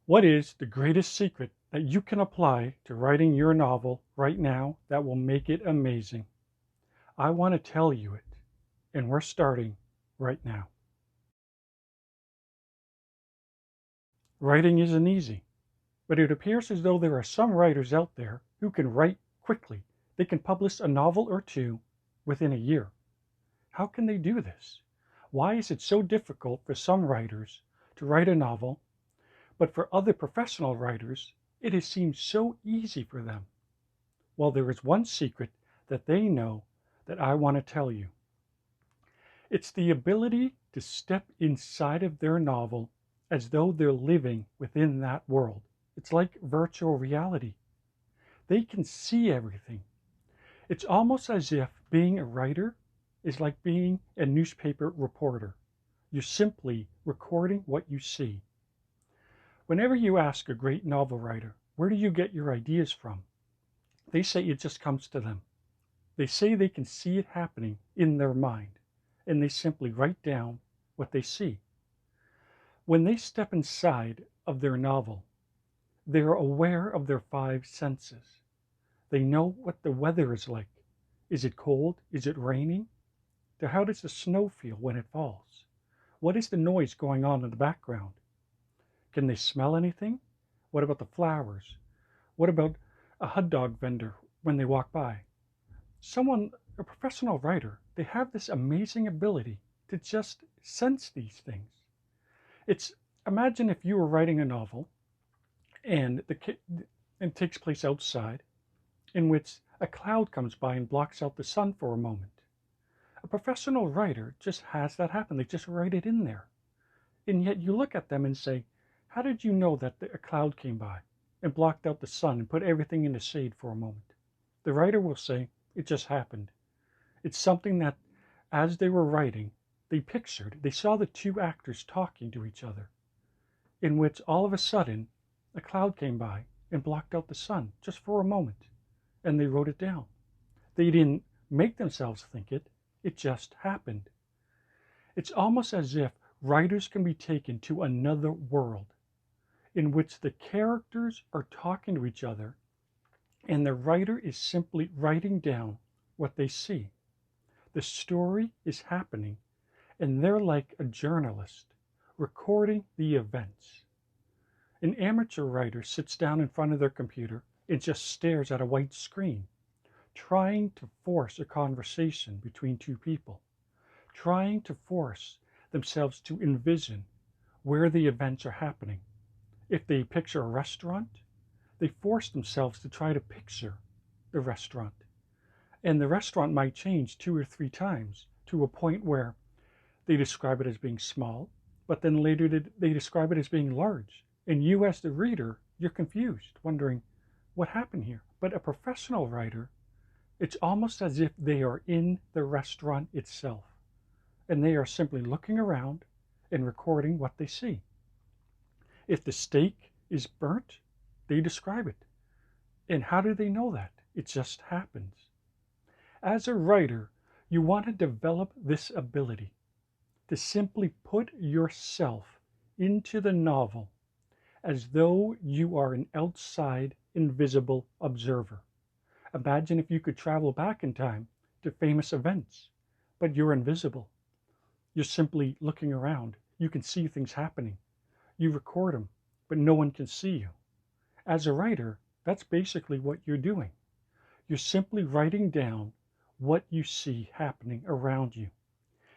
What is the greatest secret that you can apply to writing your novel right now that will make it amazing? I want to tell you it, and we're starting right now. Writing isn't easy, but it appears as though there are some writers out there who can write quickly. They can publish a novel or two within a year. How can they do this? Why is it so difficult for some writers to write a novel, but for other professional writers, it has seemed so easy for them? Well, there is one secret that they know that I want to tell you. It's the ability to step inside of their novel as though they're living within that world. It's like virtual reality. They can see everything. It's almost as if being a writer is like being a newspaper reporter. You're simply recording what you see. Whenever you ask a great novel writer, where do you get your ideas from? They say it just comes to them. They say they can see it happening in their mind, and they simply write down what they see. When they step inside of their novel, they are aware of their five senses. They know what the weather is like. Is it cold? Is it raining? How does the snow feel when it falls? What is the noise going on in the background? Can they smell anything? What about the flowers? What about a hot dog vendor when they walk by? A professional writer, they have this amazing ability to just sense these things. It's Imagine if you were writing a novel and it takes place outside, in which a cloud comes by and blocks out the sun for a moment. A professional writer just has that happen. They just write it in there. And yet you look at them and say, how did you know that a cloud came by and blocked out the sun and put everything in the shade for a moment? The writer will say, it just happened. It's something that, as they were writing, they saw the two actors talking to each other, in which all of a sudden a cloud came by and blocked out the sun just for a moment, and they wrote it down. They didn't make themselves think it, it just happened. It's almost as if writers can be taken to another world in which the characters are talking to each other and the writer is simply writing down what they see. The story is happening, and they're like a journalist recording the events. An amateur writer sits down in front of their computer and just stares at a white screen, trying to force a conversation between two people, trying to force themselves to envision where the events are happening. If they picture a restaurant, they force themselves to try to picture the restaurant. And the restaurant might change two or three times to a point where they describe it as being small, but then later they describe it as being large. And you, as the reader, you're confused, wondering what happened here. But a professional writer, it's almost as if they are in the restaurant itself, and they are simply looking around and recording what they see. If the steak is burnt, they describe it. And how do they know that? It just happens. As a writer, you want to develop this ability to simply put yourself into the novel as though you are an outside, invisible observer. Imagine if you could travel back in time to famous events, but you're invisible. You're simply looking around. You can see things happening. You record them, but no one can see you. As a writer, that's basically what you're doing. You're simply writing down what you see happening around you.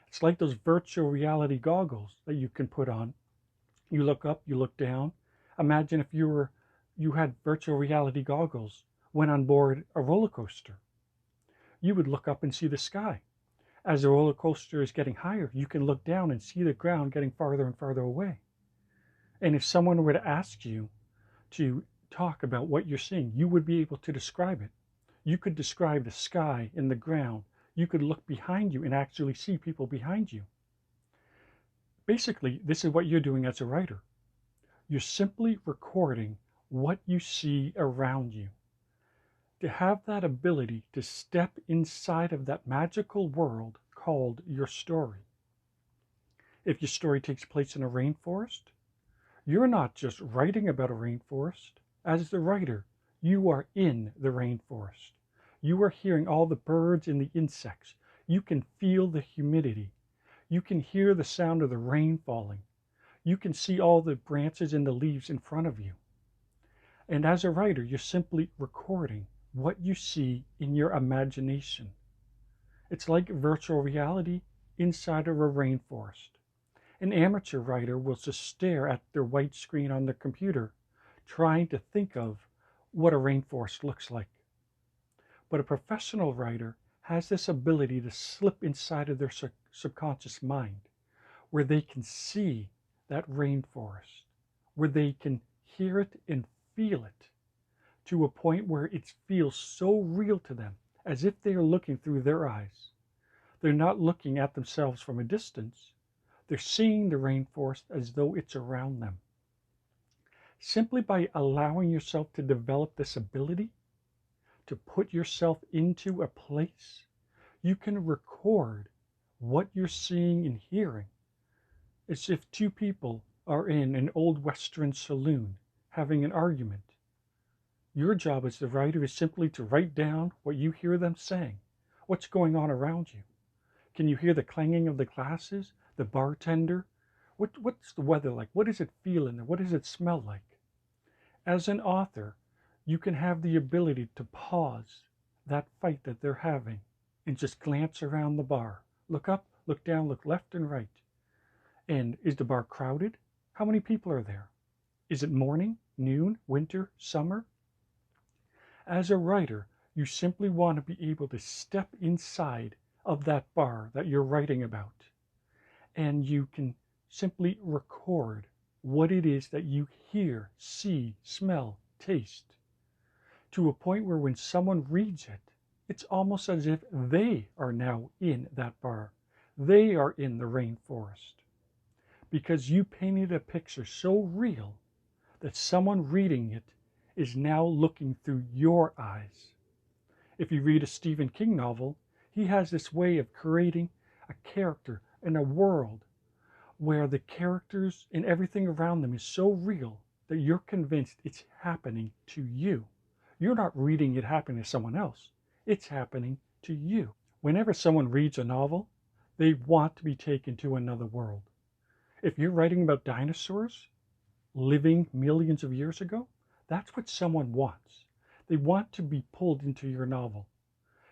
It's like those virtual reality goggles that you can put on. You look up, you look down. Imagine if you had virtual reality goggles, went on board a roller coaster. You would look up and see the sky. As the roller coaster is getting higher, you can look down and see the ground getting farther and farther away. And if someone were to ask you to talk about what you're seeing, you would be able to describe it. You could describe the sky and the ground. You could look behind you and actually see people behind you. Basically, this is what you're doing as a writer. You're simply recording what you see around you. To have that ability to step inside of that magical world called your story. If your story takes place in a rainforest, You're not just writing about a rainforest. As the writer, you are in the rainforest. You are hearing all the birds and the insects. You can feel the humidity. You can hear the sound of the rain falling. You can see all the branches and the leaves in front of you. And as a writer, you're simply recording what you see in your imagination. It's like virtual reality inside of a rainforest. An amateur writer will just stare at their white screen on their computer, trying to think of what a rainforest looks like. But a professional writer has this ability to slip inside of their subconscious mind, where they can see that rainforest, where they can hear it and feel it, to a point where it feels so real to them, as if they are looking through their eyes. They're not looking at themselves from a distance. They're seeing the rainforest as though it's around them. Simply by allowing yourself to develop this ability, to put yourself into a place, you can record what you're seeing and hearing. It's if two people are in an old Western saloon having an argument. Your job as the writer is simply to write down what you hear them saying, what's going on around you. Can you hear the clanging of the glasses, the bartender? What's the weather like? What does it feel in there? What does it smell like? As an author, you can have the ability to pause that fight that they're having and just glance around the bar. Look up, look down, look left and right. And is the bar crowded? How many people are there? Is it morning, noon, winter, summer? As a writer, you simply want to be able to step inside of that bar that you're writing about. And you can simply record what it is that you hear, see, smell, taste, to a point where when someone reads it, it's almost as if they are now in that bar. They are in the rainforest. Because you painted a picture so real that someone reading it is now looking through your eyes. If you read a Stephen King novel, he has this way of creating a character and a world where the characters and everything around them is so real that you're convinced it's happening to you. You're not reading it happen to someone else. It's happening to you. Whenever someone reads a novel, they want to be taken to another world. If you're writing about dinosaurs living millions of years ago, that's what someone wants. They want to be pulled into your novel.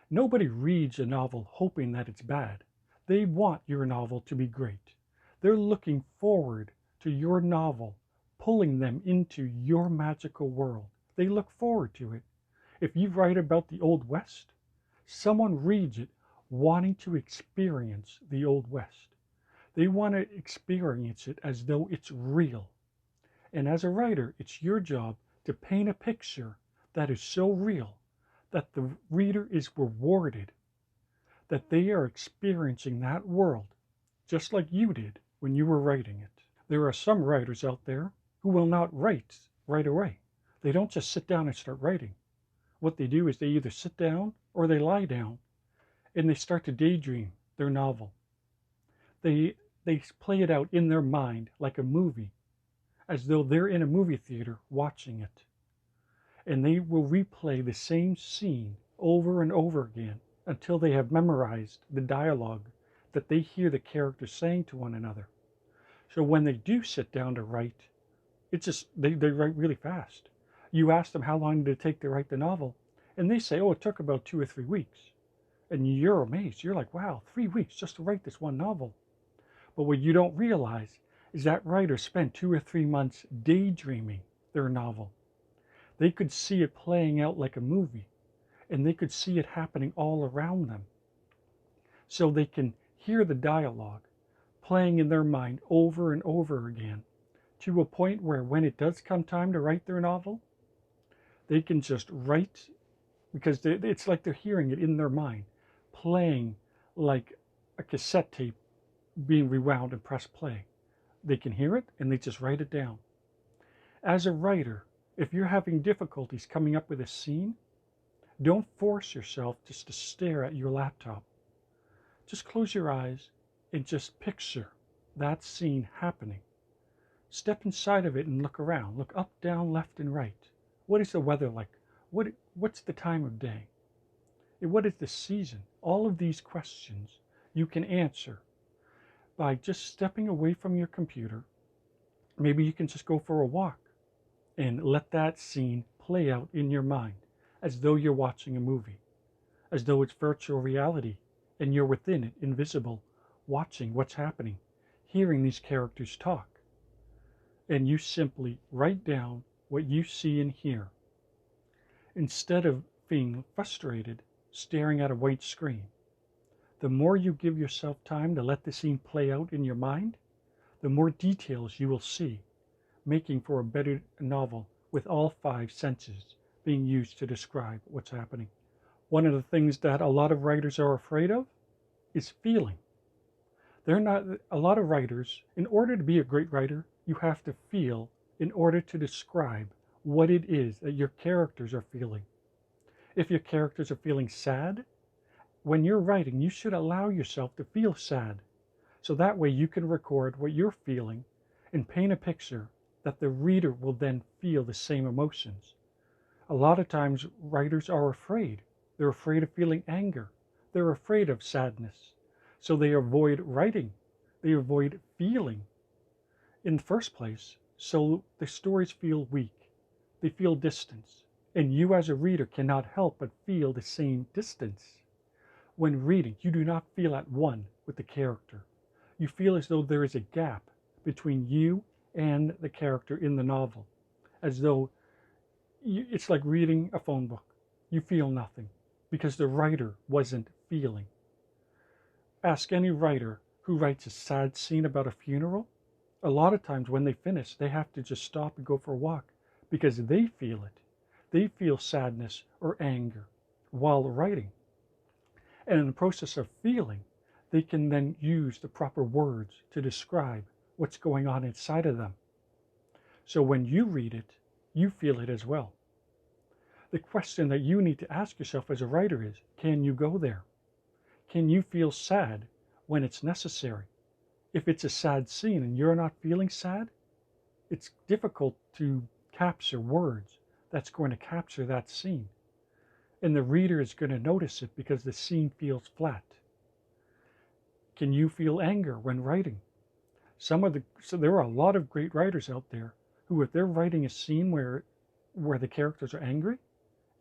Nobody reads a novel hoping that it's bad. They want your novel to be great. They're looking forward to your novel pulling them into your magical world. They look forward to it. If you write about the Old West, someone reads it wanting to experience the Old West. They want to experience it as though it's real. And as a writer, it's your job to paint a picture that is so real that the reader is rewarded, that they are experiencing that world just like you did when you were writing it. There are some writers out there who will not write right away. They don't just sit down and start writing. What they do is they either sit down or they lie down and they start to daydream their novel. They play it out in their mind like a movie, as though they're in a movie theater watching it. And they will replay the same scene over and over again until they have memorized the dialogue that they hear the characters saying to one another. So when they do sit down to write, it's just, they write really fast. You ask them how long did it take to write the novel, and they say, oh, it took about 2 or 3 weeks. And you're amazed. You're like, wow, 3 weeks just to write this one novel. But what you don't realize is that writer spent 2 or 3 months daydreaming their novel. They could see it playing out like a movie, and they could see it happening all around them. So they can hear the dialogue playing in their mind over and over again, to a point where when it does come time to write their novel, they can just write, because it's like they're hearing it in their mind, playing like a cassette tape being rewound and press play. They can hear it and they just write it down. As a writer, if you're having difficulties coming up with a scene, don't force yourself just to stare at your laptop. Just close your eyes and just picture that scene happening. Step inside of it and look around. Look up, down, left, and right. What is the weather like? What's the time of day? What is the season? All of these questions you can answer by just stepping away from your computer. Maybe you can just go for a walk and let that scene play out in your mind as though you're watching a movie, as though it's virtual reality and you're within it, invisible, watching what's happening, hearing these characters talk. And you simply write down what you see and hear. Instead of being frustrated, staring at a white screen, the more you give yourself time to let the scene play out in your mind, the more details you will see, making for a better novel with all 5 senses being used to describe what's happening. One of the things that a lot of writers are afraid of is feeling. A lot of writers, in order to be a great writer, you have to feel in order to describe what it is that your characters are feeling. If your characters are feeling sad, when you're writing, you should allow yourself to feel sad. So that way you can record what you're feeling and paint a picture that the reader will then feel the same emotions. A lot of times writers are afraid. They're afraid of feeling anger. They're afraid of sadness. So they avoid writing. They avoid feeling in the first place. So the stories feel weak. They feel distance. And you as a reader cannot help but feel the same distance. When reading, you do not feel at one with the character. You feel as though there is a gap between you and the character in the novel, as though it's like reading a phone book. You feel nothing because the writer wasn't feeling. Ask any writer who writes a sad scene about a funeral. A lot of times when they finish, they have to just stop and go for a walk because they feel it. They feel sadness or anger while writing. And in the process of feeling, they can then use the proper words to describe what's going on inside of them. So when you read it, you feel it as well. The question that you need to ask yourself as a writer is, can you go there? Can you feel sad when it's necessary? If it's a sad scene and you're not feeling sad, it's difficult to capture words that's going to capture that scene. And the reader is going to notice it because the scene feels flat. Can you feel anger when writing? So there are a lot of great writers out there who, if they're writing a scene where the characters are angry,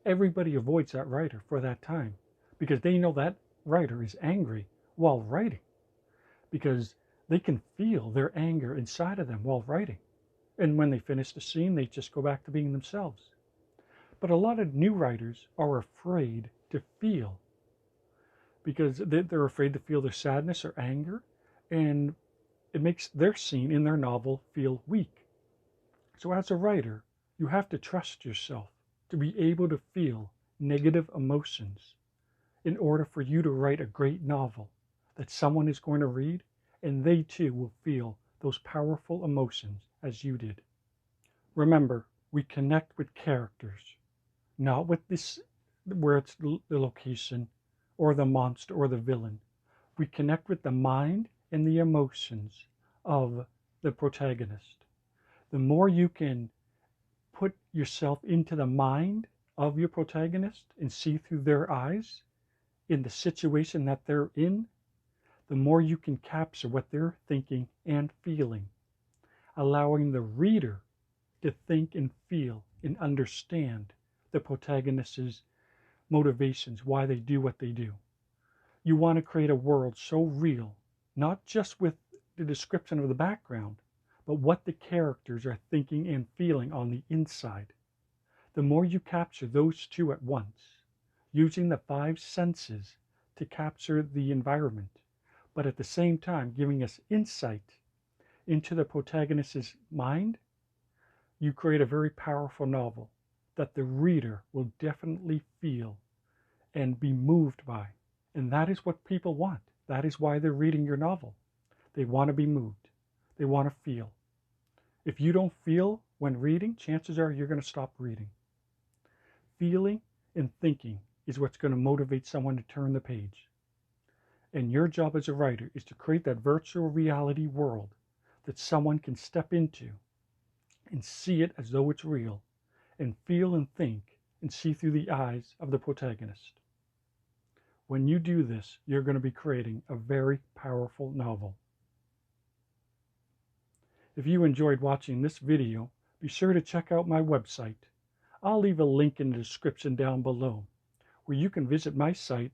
everybody avoids that writer for that time because they know that writer is angry while writing because they can feel their anger inside of them while writing. And when they finish the scene, they just go back to being themselves. But a lot of new writers are afraid to feel because they're afraid to feel their sadness or anger, and it makes their scene in their novel feel weak. So as a writer, you have to trust yourself to be able to feel negative emotions in order for you to write a great novel that someone is going to read and they too will feel those powerful emotions as you did. Remember, we connect with characters, not with this where it's the location or the monster or the villain. We connect with the mind and the emotions of the protagonist. The more you can put yourself into the mind of your protagonist and see through their eyes in the situation that they're in, the more you can capture what they're thinking and feeling, allowing the reader to think and feel and understand the protagonist's motivations, why they do what they do. You want to create a world so real, not just with the description of the background, but what the characters are thinking and feeling on the inside. The more you capture those two at once, using the 5 senses to capture the environment, but at the same time giving us insight into the protagonist's mind, you create a very powerful novel that the reader will definitely feel and be moved by. And that is what people want. That is why they're reading your novel. They want to be moved. They want to feel. If you don't feel when reading, chances are you're going to stop reading. Feeling and thinking is what's going to motivate someone to turn the page. And your job as a writer is to create that virtual reality world that someone can step into and see it as though it's real, and feel and think and see through the eyes of the protagonist. When you do this, you're going to be creating a very powerful novel. If you enjoyed watching this video, be sure to check out my website. I'll leave a link in the description down below, where you can visit my site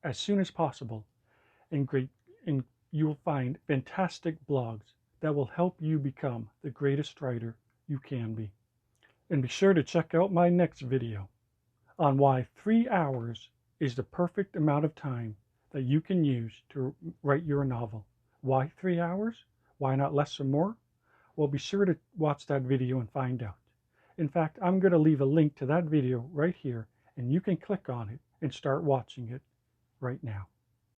as soon as possible, and you will find fantastic blogs that will help you become the greatest writer you can be. And be sure to check out my next video on why 3 hours is the perfect amount of time that you can use to write your novel. Why 3 hours? Why not less or more? Well, be sure to watch that video and find out. In fact, I'm going to leave a link to that video right here, and you can click on it and start watching it right now.